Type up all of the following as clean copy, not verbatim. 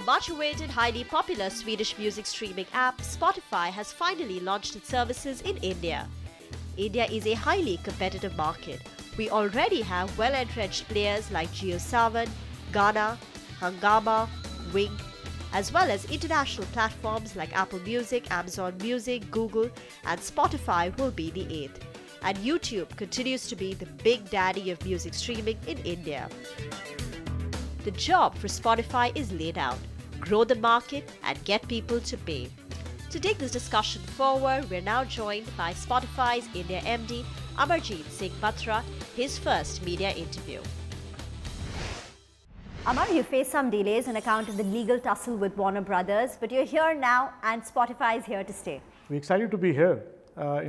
much awaited, highly popular Swedish music streaming app, Spotify has finally launched its services in India. India is a highly competitive market. We already have well-entrenched players like JioSaavn, Gaana, Hungama, Wing, as well as international platforms like Apple Music, Amazon Music, Google, and Spotify will be the eighth. And YouTube continues to be the big daddy of music streaming in India. The job for Spotify is laid out: grow the market and get people to pay. To take this discussion forward, we're now joined by Spotify's India MD, Amarjit Singh Batra, his first media interview. Amar, you faced some delays on account of the legal tussle with Warner Brothers, but you're here now and Spotify is here to stay. We're excited to be here.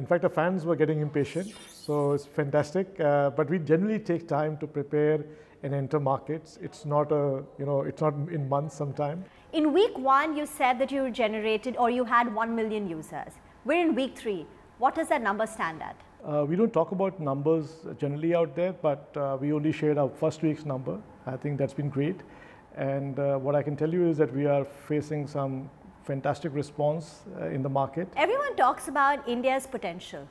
In fact, the fans were getting impatient, so it's fantastic. But we generally take time to prepare and enter markets. It's not it's not in months sometime. In week 1, you said that you generated or you had 1 million users. We're in week 3. What does that number stand at? We don't talk about numbers generally out there, but we only shared our first week's number. I think that's been great. And what I can tell you is that we are facing some fantastic response in the market. Everyone talks about India's potential.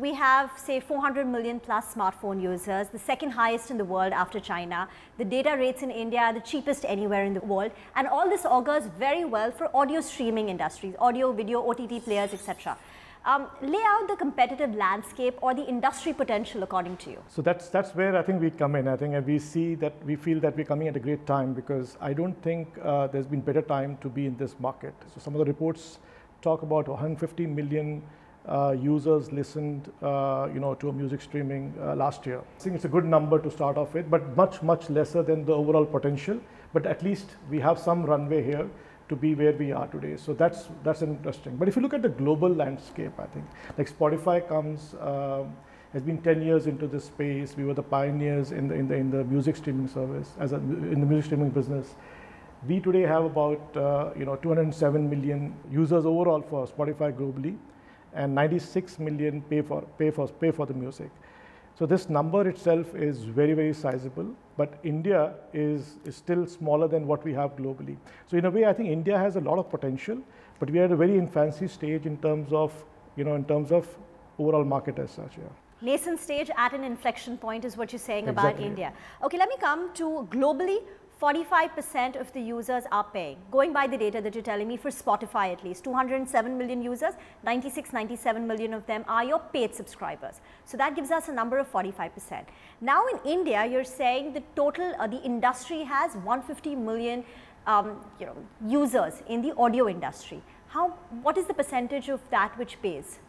We have, say, 400 million plus smartphone users, the second highest in the world after China. The data rates in India are the cheapest anywhere in the world. And all this augurs very well for audio streaming industries, audio, video, OTT players, etc. Lay out the competitive landscape or the industry potential according to you. So that's where I think we come in. I think, and we feel that we're coming at a great time, because I don't think there's been better time to be in this market. So some of the reports talk about 150 million users listened to a music streaming last year. I think it's a good number to start off with, but much lesser than the overall potential. But at least we have some runway here to be where we are today. So that's interesting. But if you look at the global landscape, I think like Spotify has been 10 years into this space. We were the pioneers in the music streaming service, in the music streaming business. We today have about 207 million users overall for Spotify globally, and 96 million pay for the music. So this number itself is very sizable, but India is still smaller than what we have globally. So in a way, I think India has a lot of potential, but we are at a very infancy stage in terms of overall market as such. Yeah. Nascent stage at an inflection point is what you're saying about India. Okay, let me come to globally. 45% of the users are paying. Going by the data that you're telling me, for Spotify at least, 207 million users, 97 million of them are your paid subscribers. So that gives us a number of 45%. Now in India, you're saying the total, the industry has 150 million users in the audio industry. What is the percentage of that which pays?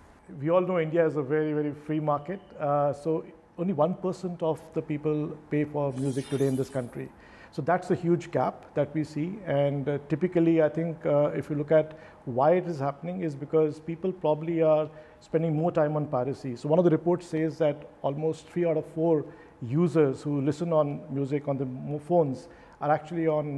We all know India is a very free market. So only 1% of the people pay for music today in this country. So that's a huge gap that we see, and typically I think if you look at why it is happening is because people probably are spending more time on piracy. So one of the reports says that almost 3 out of 4 users who listen on music on the phones are actually on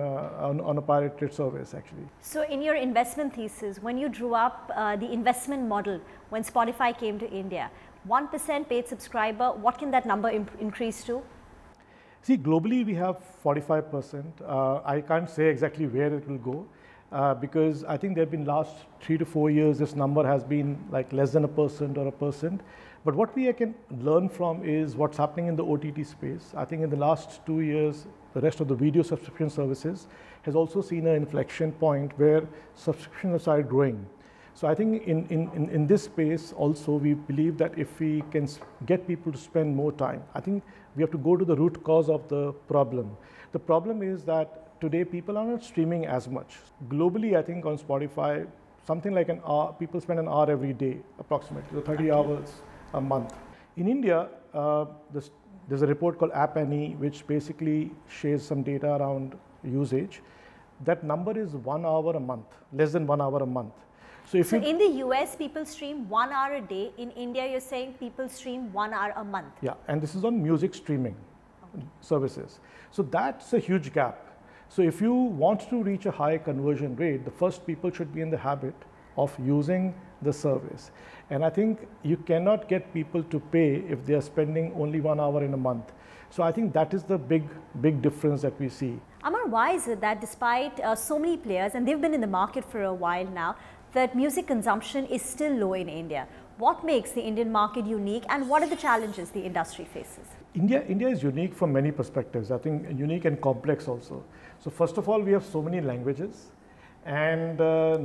a pirated service actually. So in your investment thesis, when you drew up the investment model when Spotify came to India, 1% paid subscriber, what can that number increase to? See, globally we have 45%. I can't say exactly where it will go because I think there have been last 3 to 4 years this number has been like less than 1% or 1%. But what we can learn from is what's happening in the OTT space. I think in the last 2 years, the rest of the video subscription services has also seen an inflection point where subscriptions have started growing. So I think in this space also we believe that if we can get people to spend more time, I think we have to go to the root cause of the problem. The problem is that today people are not streaming as much. Globally, I think on Spotify, something like an hour, people spend an hour every day approximately, so 30 hours a month. In India, there's a report called App Annie, which basically shares some data around usage. That number is 1 hour a month, less than 1 hour a month. So in the US, people stream 1 hour a day. In India, you're saying people stream 1 hour a month. Yeah, and this is on music streaming services. So that's a huge gap. So if you want to reach a high conversion rate, the first people should be in the habit of using the service. And I think you cannot get people to pay if they are spending only 1 hour in a month. So I think that is the big difference that we see. Amar, why is it that despite so many players, and they've been in the market for a while now, that music consumption is still low in India? What makes the Indian market unique, and what are the challenges the industry faces? India is unique from many perspectives. I think unique and complex also. So first of all, we have so many languages, and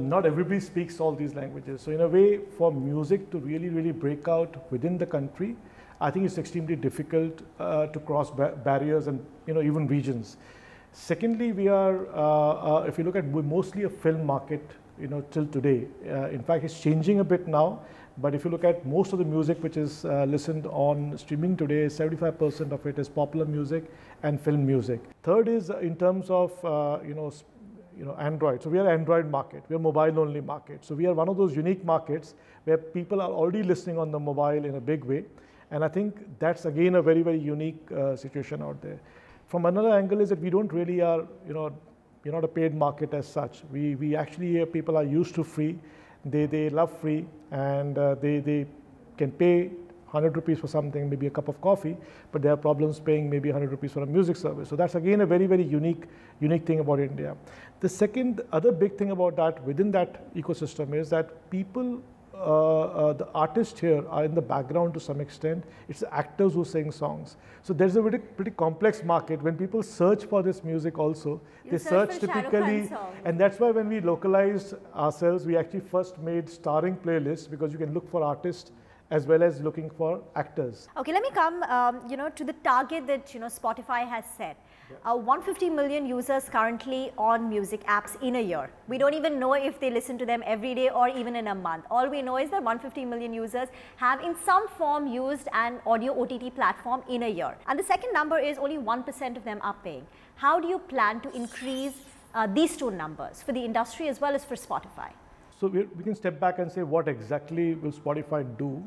not everybody speaks all these languages. So in a way, for music to really break out within the country, I think it's extremely difficult to cross barriers and even regions. Secondly, we are, if you look at, we're mostly a film market, till today. In fact, it's changing a bit now. But if you look at most of the music which is listened on streaming today, 75% of it is popular music and film music. Third is in terms of Android. So we are an Android market. We are mobile only market. So we are one of those unique markets where people are already listening on the mobile in a big way. And I think that's again a very unique situation out there. From another angle is that we don't really are, we're not a paid market as such. We actually, people are used to free. They love free, and they can pay 100 rupees for something, maybe a cup of coffee, but they have problems paying maybe 100 rupees for a music service. So that's again a very unique thing about India. The second other big thing about that, within that ecosystem, is that people, the artists here are in the background to some extent. It's the actors who sing songs. So there's a pretty complex market. When people search for this music also, they search typically, and that's why when we localized ourselves, we actually first made starring playlists, because you can look for artists as well as looking for actors. Okay, let me come, to the target that Spotify has set. 150 million users currently on music apps in a year. We don't even know if they listen to them every day or even in a month. All we know is that 150 million users have in some form used an audio OTT platform in a year. And the second number is only 1% of them are paying. How do you plan to increase these two numbers for the industry as well as for Spotify? So we can step back and say, what exactly will Spotify do?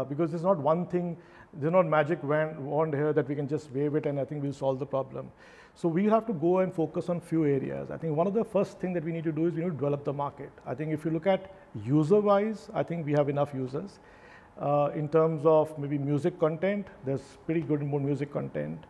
Because there's not one thing, there's not magic wand here that we can just wave it and I think we'll solve the problem. So we have to go and focus on few areas. I think one of the first thing that we need to do is we need to develop the market. I think if you look at user-wise, I think we have enough users. In terms of maybe music content, there's pretty good music content.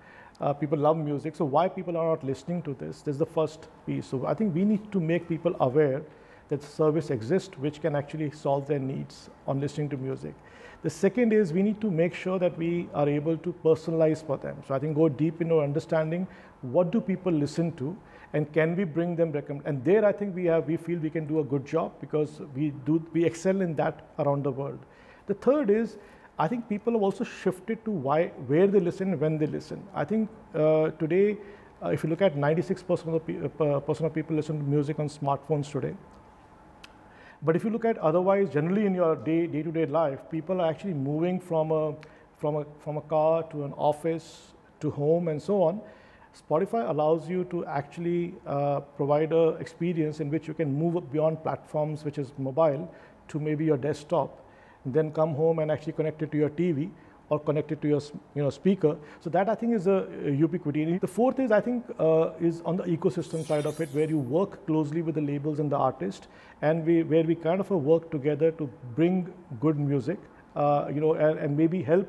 People love music, so why people are not listening to this? This is the first piece. So I think we need to make people aware that service exists which can actually solve their needs on listening to music. The second is we need to make sure that we are able to personalize for them. So I think go deep into understanding what do people listen to and can we bring them and there I think we feel we can do a good job because we excel in that around the world. The third is I think people have also shifted to where they listen and when they listen. I think today if you look at 96% of people listen to music on smartphones today. But if you look at otherwise, generally in your day-to-day life, people are actually moving from a car to an office to home and so on. Spotify allows you to actually provide an experience in which you can move beyond platforms, which is mobile, to maybe your desktop, and then come home and actually connect it to your TV or connect it to your speaker. So that I think is a ubiquity. The fourth is I think is on the ecosystem side of it, where you work closely with the labels and the artist, and where we kind of work together to bring good music, and maybe help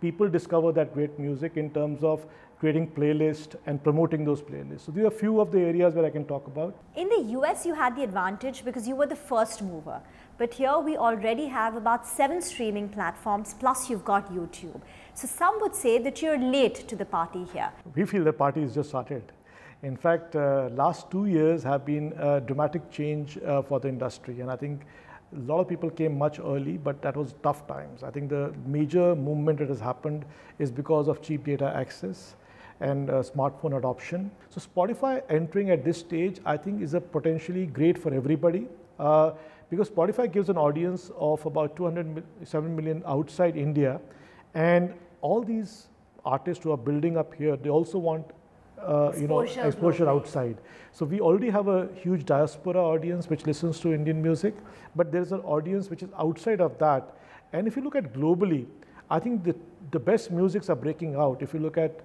people discover that great music in terms of creating playlists and promoting those playlists. So these are a few of the areas where I can talk about. In the US, you had the advantage because you were the first mover. But here we already have about 7 streaming platforms, plus you've got YouTube. So some would say that you're late to the party here. We feel the party has just started. In fact, last 2 years have been a dramatic change for the industry. And I think a lot of people came much early, but that was tough times. I think the major movement that has happened is because of cheap data access and smartphone adoption. So Spotify entering at this stage, I think is potentially great for everybody. Because Spotify gives an audience of about 207 million outside India, and all these artists who are building up here, they also want exposure outside. So we already have a huge diaspora audience which listens to Indian music, but there's an audience which is outside of that. And if you look at globally, I think the best musics are breaking out. If you look at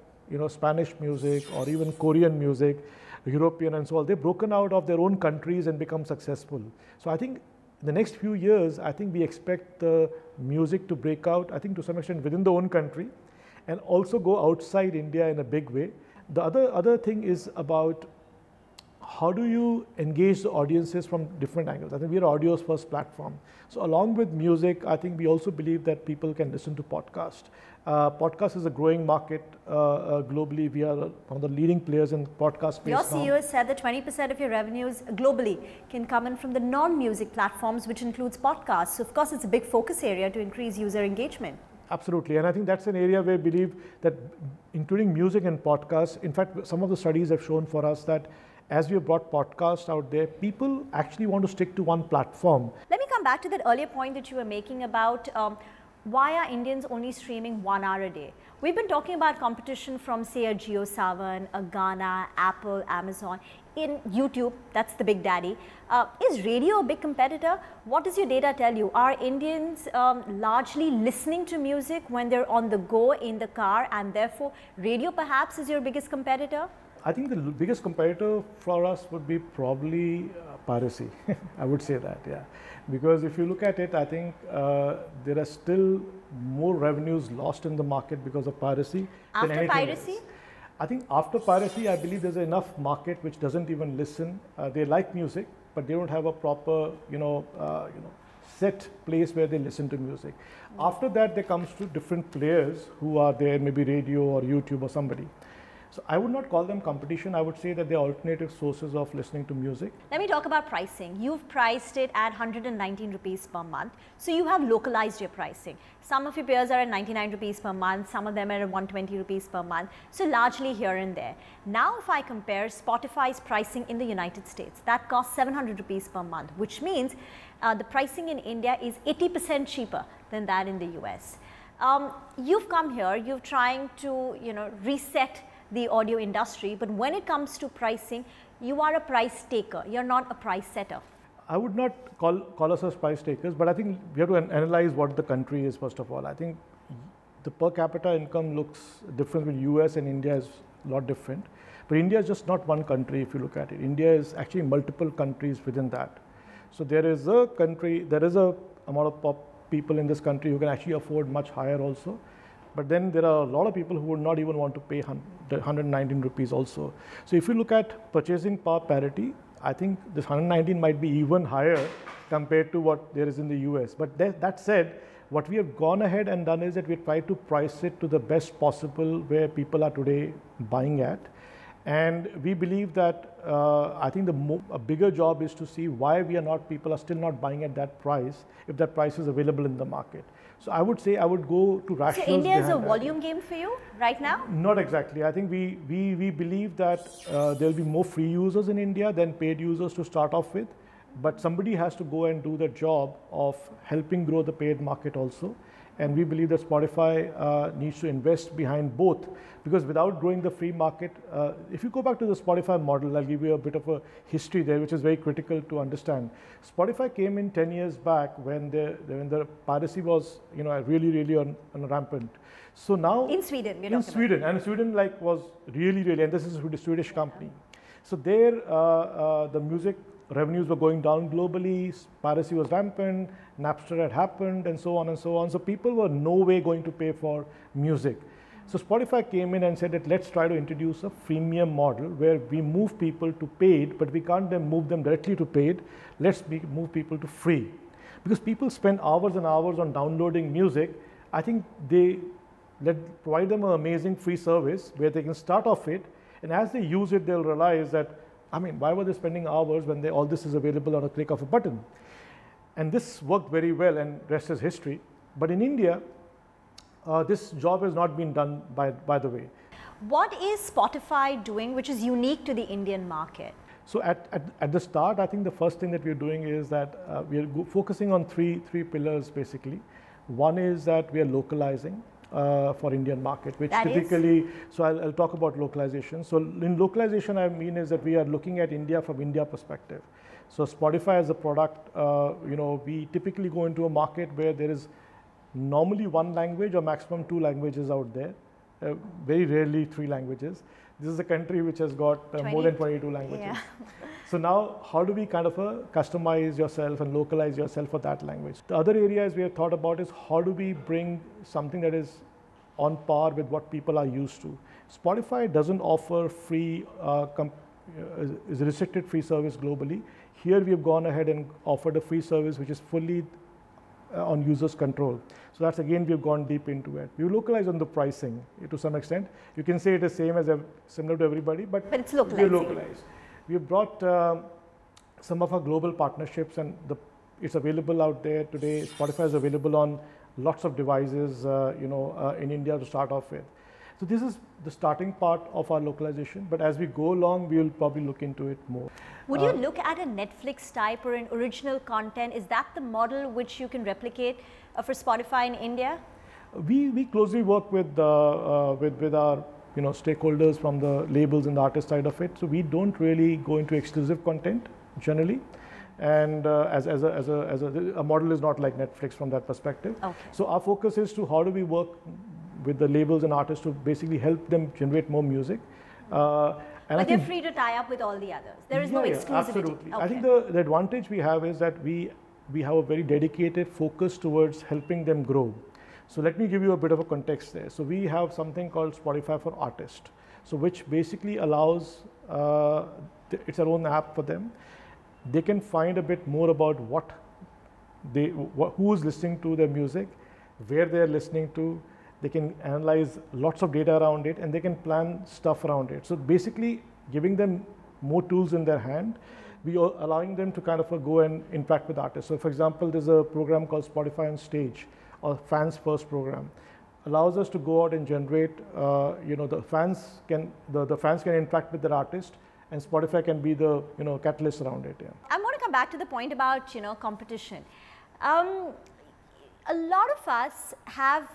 Spanish music or even Korean music, European and so on, they've broken out of their own countries and become successful. So I think in the next few years, I think we expect the music to break out, I think to some extent within the own country, and also go outside India in a big way. The other thing is about how do you engage the audiences from different angles. I think we are audio's first platform. So along with music, I think we also believe that people can listen to podcast. Podcast is a growing market globally. We are one of the leading players in podcast space Your now. CEO has said that 20% of your revenues globally can come in from the non-music platforms, which includes podcasts. So of course, it's a big focus area to increase user engagement. Absolutely, and I think that's an area where we believe that including music and podcasts, in fact, some of the studies have shown for us that as we have brought podcasts out there, people actually want to stick to one platform. Let me come back to that earlier point that you were making about why are Indians only streaming 1 hour a day? We've been talking about competition from, say, a JioSaavn, a Gaana, Apple, Amazon. In YouTube, that's the big daddy. Is radio a big competitor? What does your data tell you? Are Indians largely listening to music when they're on the go in the car, and therefore radio perhaps is your biggest competitor? I think the biggest competitor for us would be probably piracy. I would say that, yeah. Because if you look at it, I think there are still more revenues lost in the market because of piracy than anything piracy? else. I think after piracy, I believe there's enough market which doesn't even listen. They like music, but they don't have a proper, set place where they listen to music. After that, there comes to different players who are there, maybe radio or YouTube or somebody. So I would not call them competition. I would say that they're alternative sources of listening to music. Let me talk about pricing. You've priced it at 119 rupees per month. So you have localized your pricing. Some of your peers are at 99 rupees per month. Some of them are at 120 rupees per month. So largely here and there. Now if I compare Spotify's pricing in the United States, that costs 700 rupees per month, which means the pricing in India is 80% cheaper than that in the US. You've come here, you're trying to reset the audio industry, but when it comes to pricing, you are a price taker, you're not a price setter. I would not call us as price takers, but I think we have to analyze what the country is first of all. I think the per capita income looks different with US and India is a lot different. But India is just not one country if you look at it. India is actually multiple countries within that. So there is a amount of people in this country who can actually afford much higher also. But then there are a lot of people who would not even want to pay 119 rupees also. So if you look at purchasing power parity, I think this 119 might be even higher compared to what there is in the US. But that said, what we have gone ahead and done is that we try to price it to the best possible where people are today buying at. And we believe that I think a bigger job is to see why people are still not buying at that price if that price is available in the market. So I would say I would go to rationals. So India is a volume game for you right now? Not exactly. I think we believe that there will be more free users in India than paid users to start off with. But somebody has to go and do the job of helping grow the paid market also. And we believe that Spotify needs to invest behind both, because without growing the free market, if you go back to the Spotify model, I'll give you a bit of a history there, which is very critical to understand. Spotify came in 10 years back when the piracy was, really on rampant. So now in Sweden, and Sweden was really, and this is a Swedish company. So there, the music revenues were going down globally, piracy was rampant, Napster had happened, and so on and so on. So people were no way going to pay for music. So Spotify came in and said that let's try to introduce a freemium model where we move people to paid, but we can't then move them directly to paid. Let's move people to free. Because people spend hours and hours on downloading music, I think provide them an amazing free service where they can start off it, and as they use it, they'll realize that, why were they spending hours when all this is available on a click of a button? And this worked very well, and rest is history. But in India, this job has not been done by the way. What is Spotify doing which is unique to the Indian market? So at the start, I think the first thing that we're doing is that we are focusing on three pillars basically. One is that we are localizing for Indian market, which that typically, so I'll talk about localization. So in localization, I mean is that we are looking at India from India perspective. So Spotify as a product, we typically go into a market where there is normally one language or maximum two languages out there. very rarely 3 languages. This is a country which has got more than 22 languages. Yeah. So now, how do we kind of customize yourself and localize yourself for that language? The other areas we have thought about is how do we bring something that is on par with what people are used to. Spotify doesn't offer free, is restricted free service globally. Here we have gone ahead and offered a free service which is fully on users' control. So that's again, we've gone deep into it. We localize on the pricing to some extent. You can say it is similar to everybody, but it's localized. We localized. We've brought some of our global partnerships, and it's available out there today. Spotify is available on lots of devices, in India to start off with. So this is the starting part of our localization, but as we go along, we will probably look into it more. Would you look at a Netflix type or an original content? Is that the model which you can replicate for Spotify in India? We closely work with our stakeholders from the labels and the artist side of it. So we don't really go into exclusive content generally, and as a model is not like Netflix from that perspective. Okay. So our focus is to how do we work with the labels and artists to basically help them generate more music. But they're free to tie up with all the others. There is no exclusivity. Absolutely. Okay. I think the advantage we have is that we have a very dedicated focus towards helping them grow. So let me give you a bit of a context there. So we have something called Spotify for Artists, so which basically allows, it's our own app for them. They can find a bit more about who is listening to their music, where they are listening to. They can analyze lots of data around it, and they can plan stuff around it. So basically giving them more tools in their hand, we are allowing them to kind of go and interact with artists. So for example, there's a program called Spotify on Stage, or Fans First program. Allows us to go out and generate, the fans can interact with their artist, and Spotify can be the catalyst around it. Yeah. I want to come back to the point about competition. A lot of us have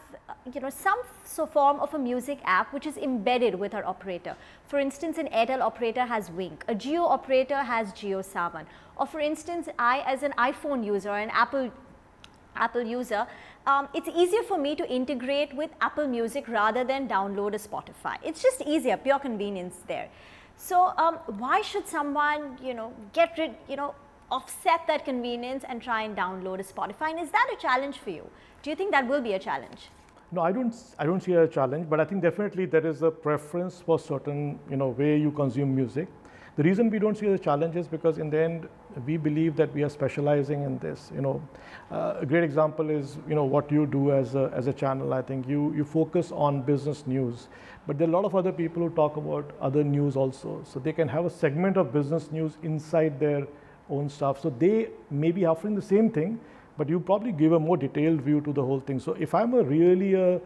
some form of a music app which is embedded with our operator. For instance, an Airtel operator has Wink, a Jio operator has JioSaavn, or for instance, I as an iPhone user or an Apple user, it's easier for me to integrate with Apple Music rather than download a Spotify. It's just easier, pure convenience there. So why should someone offset that convenience and try and download a Spotify? And is that a challenge for you? Do you think that will be a challenge? No, I don't see it as a challenge, but I think definitely there is a preference for certain way you consume music. The reason we don't see it as a challenge is because in the end we believe that we are specializing in this. A great example is what you do as a channel. I think you focus on business news, but there are a lot of other people who talk about other news also. So they can have a segment of business news inside their own stuff. So they may be offering the same thing, but you probably give a more detailed view to the whole thing. So if I'm really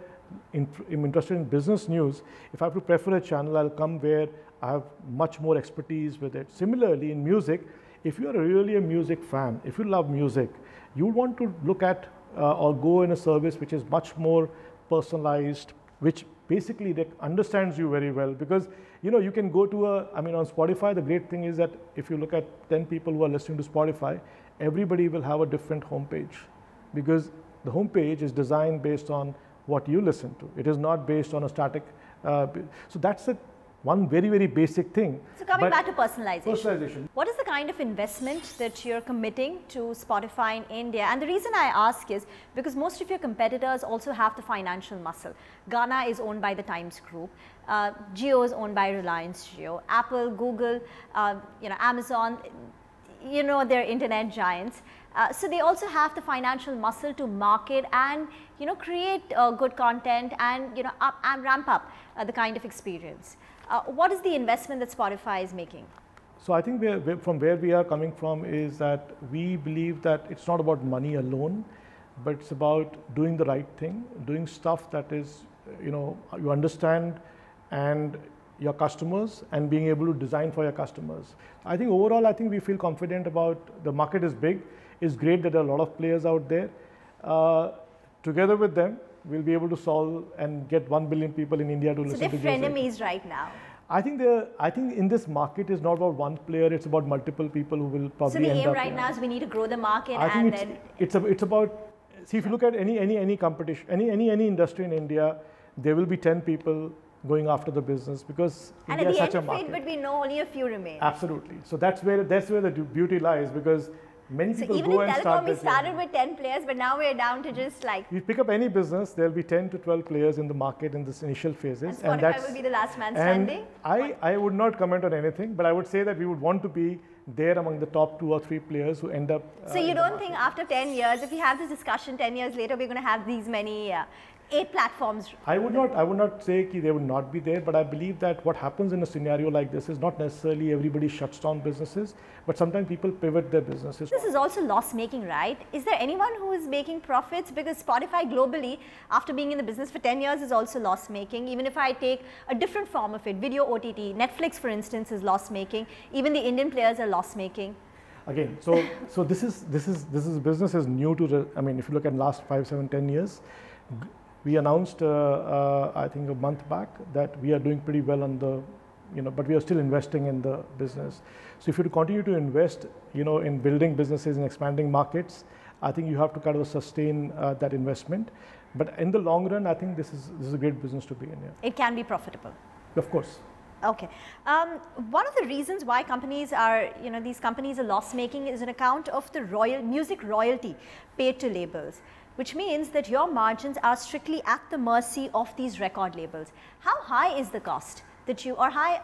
interested in business news, if I have to prefer a channel, I'll come where I have much more expertise with it. Similarly, in music, if you're really a music fan, if you love music, you want to look at or go in a service which is much more personalized, which basically that understands you very well, because you can go to on Spotify, the great thing is that if you look at 10 people who are listening to Spotify, everybody will have a different homepage, because the homepage is designed based on what you listen to. It is not based on a static, so that's one very, very basic thing. So coming back to personalization. What is the kind of investment that you're committing to Spotify in India? And the reason I ask is because most of your competitors also have the financial muscle. Ghana is owned by the Times Group. Jio is owned by Reliance Jio. Apple, Google, Amazon, they're internet giants. So they also have the financial muscle to market and create good content and ramp up the kind of experience. What is the investment that Spotify is making? So I think from where we are coming from is that we believe that it's not about money alone, but it's about doing the right thing, doing stuff that is, you understand and your customers, and being able to design for your customers. I think overall, we feel confident about the market is big. It's great that there are a lot of players out there. Together with them, we'll be able to solve and get 1 billion people in India to listen to music. So they're frenemies right now. I think in this market is not about one player, it's about multiple people who will probably end up. So the aim right now is we need to grow the market. I think it's about, see, if you look at any competition, any industry in India, there will be 10 people going after the business because and India at is the such end a of market. it, but we know only a few remain. Absolutely. So that's where the beauty lies, because many people even go in and telecom, start we this started journey. with 10 players, but now we're down to just like. You pick up any business, there'll be 10 to 12 players in the market in this initial phases. And Spotify will be the last man standing? I would not comment on anything, but I would say that we would want to be there among the top 2 or 3 players who end up. So you don't think after 10 years, if we have this discussion 10 years later, we're going to have these many 8 platforms? I would not say that they would not be there, but I believe that what happens in a scenario like this is not necessarily everybody shuts down businesses, but sometimes people pivot their businesses. This is also loss making, right? Is there anyone who is making profits? Because Spotify globally, after being in the business for 10 years, is also loss making. Even if I take a different form of it, video OTT, Netflix for instance is loss making. Even the Indian players are loss making. Again, so this business is new to I mean, if you look at last 5, 7, 10 years, we announced I think a month back that we are doing pretty well on the, but we are still investing in the business. So if you continue to invest, in building businesses and expanding markets, I think you have to kind of sustain that investment. But in the long run, I think this is a great business to be in. Yeah. It can be profitable. Of course. Okay. One of the reasons why companies are, these companies are loss making is an account of the music royalty paid to labels, which means that your margins are strictly at the mercy of these record labels. How high is the cost that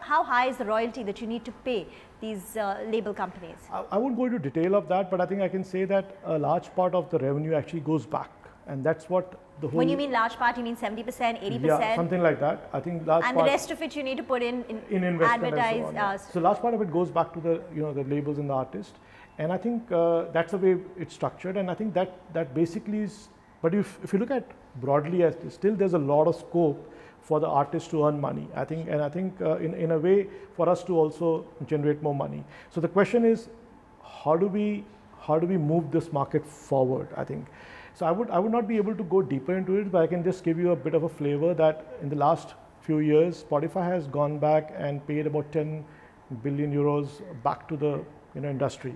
how high is the royalty that you need to pay these label companies? I won't go into detail of that, but I think I can say that a large part of the revenue actually goes back, and that's what the whole. When you mean large part, you mean 70%, 80%? Yeah, something like that. I think large and part. the rest of it you need to put in advertise. advertise. So large part of it goes back to the the labels and the artist, and I think that's the way it's structured, and I think that basically is. But if you look at broadly, still there's a lot of scope for the artist to earn money. I think in a way for us to also generate more money. So the question is, how do we move this market forward? I think. So I would not be able to go deeper into it, but I can just give you a bit of a flavor that in the last few years, Spotify has gone back and paid about 10 billion euros back to the industry.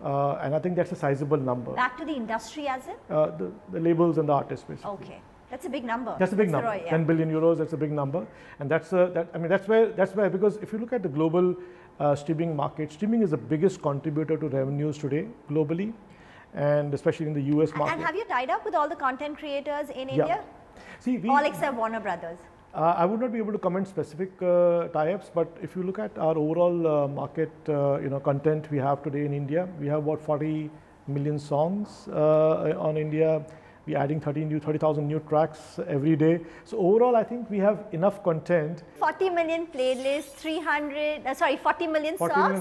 And I think that's a sizable number. Back to the industry as in? The labels and the artists basically. Okay. That's a big number. That's a big number. 10 billion euros, that's a big number. And that's where, because if you look at the global streaming market, streaming is the biggest contributor to revenues today globally, and especially in the US market. And have you tied up with all the content creators in India? See, all except Warner Brothers. I would not be able to comment specific tie-ups, but if you look at our overall market, content we have today in India, we have about 40 million songs on India. We're adding 30,000 new tracks every day. So overall, I think we have enough content. 40 million playlists, 40 million songs,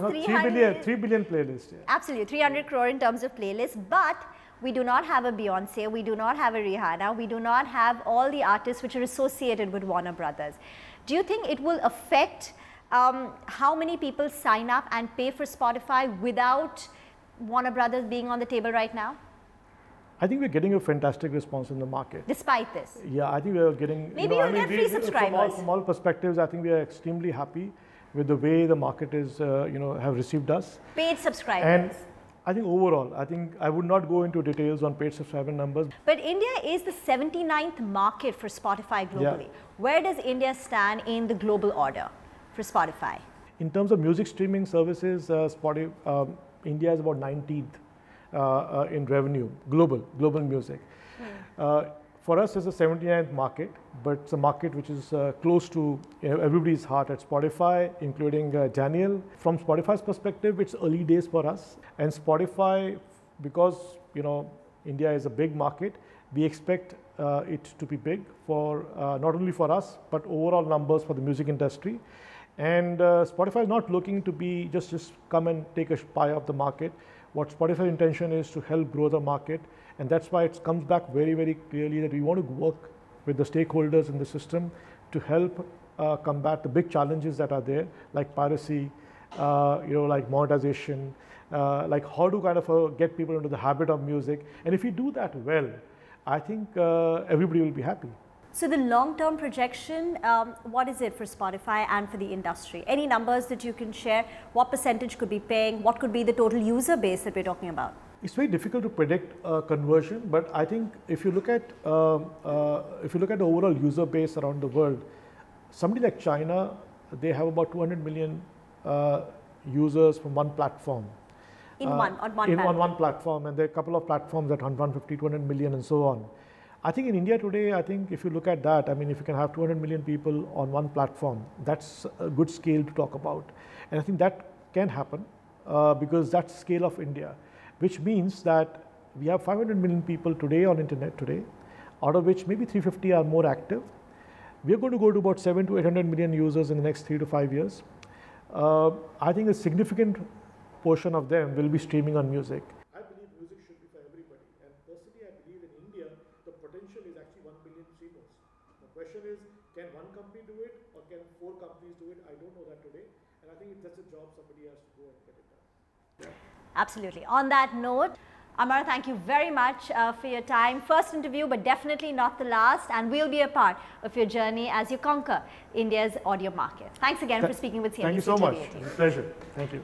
3 billion playlists. Yeah. Absolutely, 300 crore in terms of playlists, but we do not have a Beyonce, we do not have a Rihanna, we do not have all the artists which are associated with Warner Brothers. Do you think it will affect how many people sign up and pay for Spotify without Warner Brothers being on the table right now? I think we're getting a fantastic response in the market. Despite this? Yeah, I think we are getting. Maybe you'll get free subscribers. From all perspectives, I think we are extremely happy with the way the market is, have received us. Paid subscribers. And I think overall, I would not go into details on paid subscriber numbers. But India is the 79th market for Spotify globally. Yeah. Where does India stand in the global order for Spotify? In terms of music streaming services, India is about 19th. In revenue, global music. For us, it's a 79th market, but it's a market which is close to everybody's heart at Spotify, including Daniel. From Spotify's perspective, it's early days for us. And Spotify, because India is a big market, we expect it to be big for not only for us, but overall numbers for the music industry. And Spotify is not looking to be just come and take a pie of the market. What Spotify's intention is to help grow the market, and that's why it comes back very, very clearly that we want to work with the stakeholders in the system to help combat the big challenges that are there, like piracy, like monetization, like how to kind of get people into the habit of music. And if we do that well, I think everybody will be happy. So the long-term projection, what is it for Spotify and for the industry? Any numbers that you can share? What percentage could be paying? What could be the total user base that we're talking about? It's very difficult to predict conversion, but I think if you look at the overall user base around the world, somebody like China, they have about 200 million users from one platform. On one platform, and there are a couple of platforms at 150, 200 million and so on. I think in India today, I think if you look at that, I mean, if you can have 200 million people on one platform, that's a good scale to talk about. And I think that can happen because that's the scale of India, which means that we have 500 million people today on internet today, out of which maybe 350 are more active. We are going to go to about 700 to 800 million users in the next 3 to 5 years. I think a significant portion of them will be streaming on music. I believe music should be for everybody, and personally I believe in India the potential is actually 1 billion streamers. The question is, can one company do it or can 4 companies do it? I don't know that today, and I think that's a job somebody has to go and get it done. Yeah. Absolutely. On that note, Amar, thank you very much for your time. First interview, but definitely not the last, and we'll be a part of your journey as you conquer India's audio market. Thanks again for speaking with CNBC-TV18. Thank you so much. It's a pleasure. Thank you.